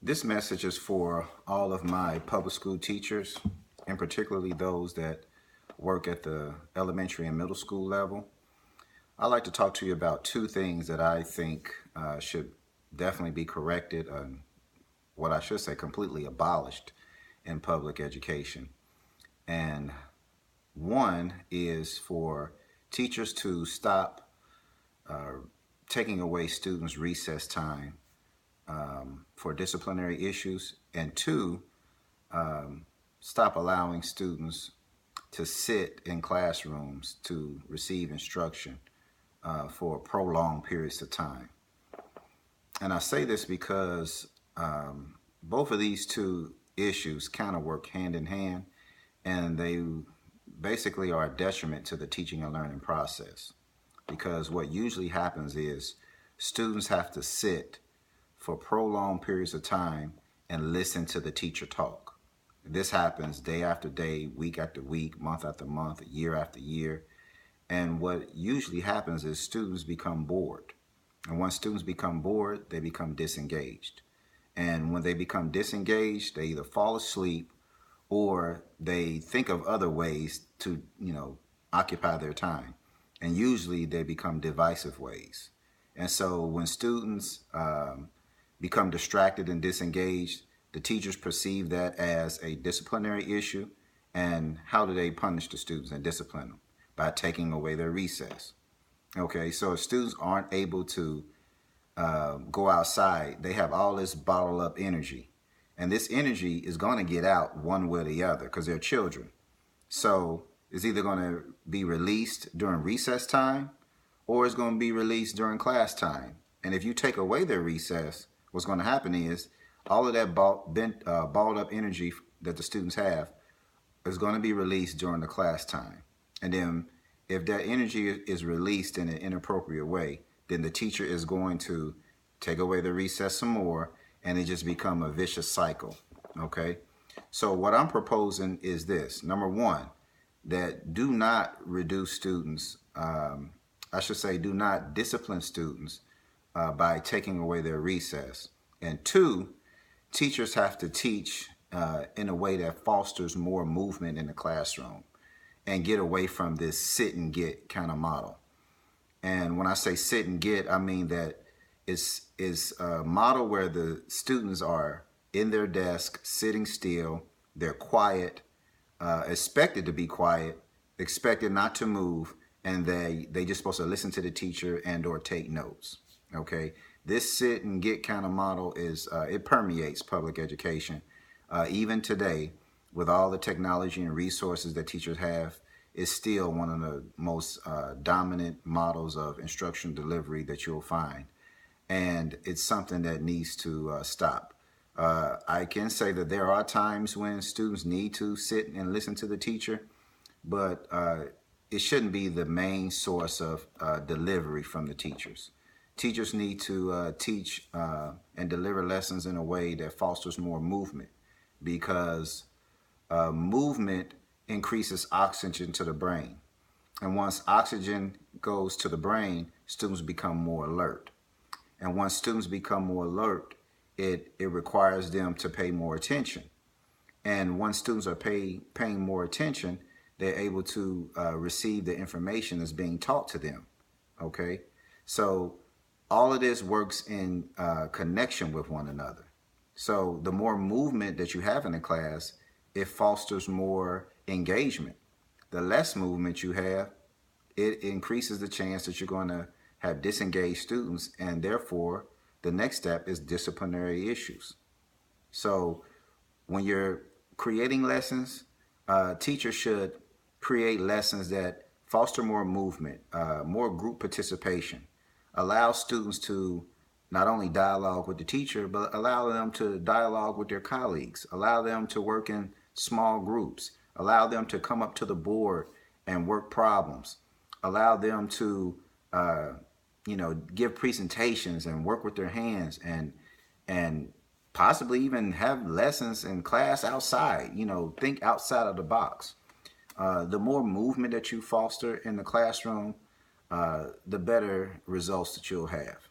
This message is for all of my public school teachers, and particularly those that work at the elementary and middle school level. I'd like to talk to you about two things that I think should definitely be corrected, what I should say completely abolished in public education. And one is for teachers to stop taking away students' recess time for disciplinary issues, and two, stop allowing students to sit in classrooms to receive instruction for prolonged periods of time. And I say this because both of these two issues kind of work hand in hand, and they basically are a detriment to the teaching and learning process. Because what usually happens is students have to sit for prolonged periods of time and listen to the teacher talk. This happens day after day, week after week, month after month, year after year. And what usually happens is students become bored. And once students become bored, they become disengaged. And when they become disengaged, they either fall asleep or they think of other ways to, occupy their time. And usually they become divisive ways. And so when students become distracted and disengaged, the teachers perceive that as a disciplinary issue. And how do they punish the students and discipline them? By taking away their recess. Okay, so if students aren't able to go outside, they have all this bottled up energy. And this energy is going to get out one way or the other because they're children. So it's either going to be released during recess time or it's going to be released during class time. And if you take away their recess, what's going to happen is all of that balled up energy that the students have is going to be released during the class time. And then if that energy is released in an inappropriate way, then the teacher is going to take away the recess some more, and it just become a vicious cycle. Okay? So what I'm proposing is this. Number one, that do not reduce students, do not discipline students by taking away their recess. And two, teachers have to teach in a way that fosters more movement in the classroom and get away from this sit and get kind of model. And when I say sit and get, I mean that it's a model where the students are in their desk, sitting still, they're quiet, expected to be quiet, expected not to move, and they just supposed to listen to the teacher and or take notes. Okay, this sit and get kind of model is it permeates public education. Even today, with all the technology and resources that teachers have, is still one of the most dominant models of instruction delivery that you'll find. And it's something that needs to stop. I can say that there are times when students need to sit and listen to the teacher, but it shouldn't be the main source of delivery from the teachers. Teachers need to teach and deliver lessons in a way that fosters more movement, because movement increases oxygen to the brain. And once oxygen goes to the brain, students become more alert. And once students become more alert, it requires them to pay more attention. And once students are paying more attention, they're able to receive the information that's being taught to them. Okay? So all of this works in connection with one another. So the more movement that you have in the class, it fosters more engagement. The less movement you have, it increases the chance that you're going to have disengaged students, and therefore the next step is disciplinary issues. So when you're creating lessons, teachers should create lessons that foster more movement, more group participation, allow students to not only dialogue with the teacher, but allow them to dialogue with their colleagues, allow them to work in small groups, allow them to come up to the board and work problems, allow them to give presentations and work with their hands, and possibly even have lessons in class outside. Think outside of the box. The more movement that you foster in the classroom, the better results that you'll have.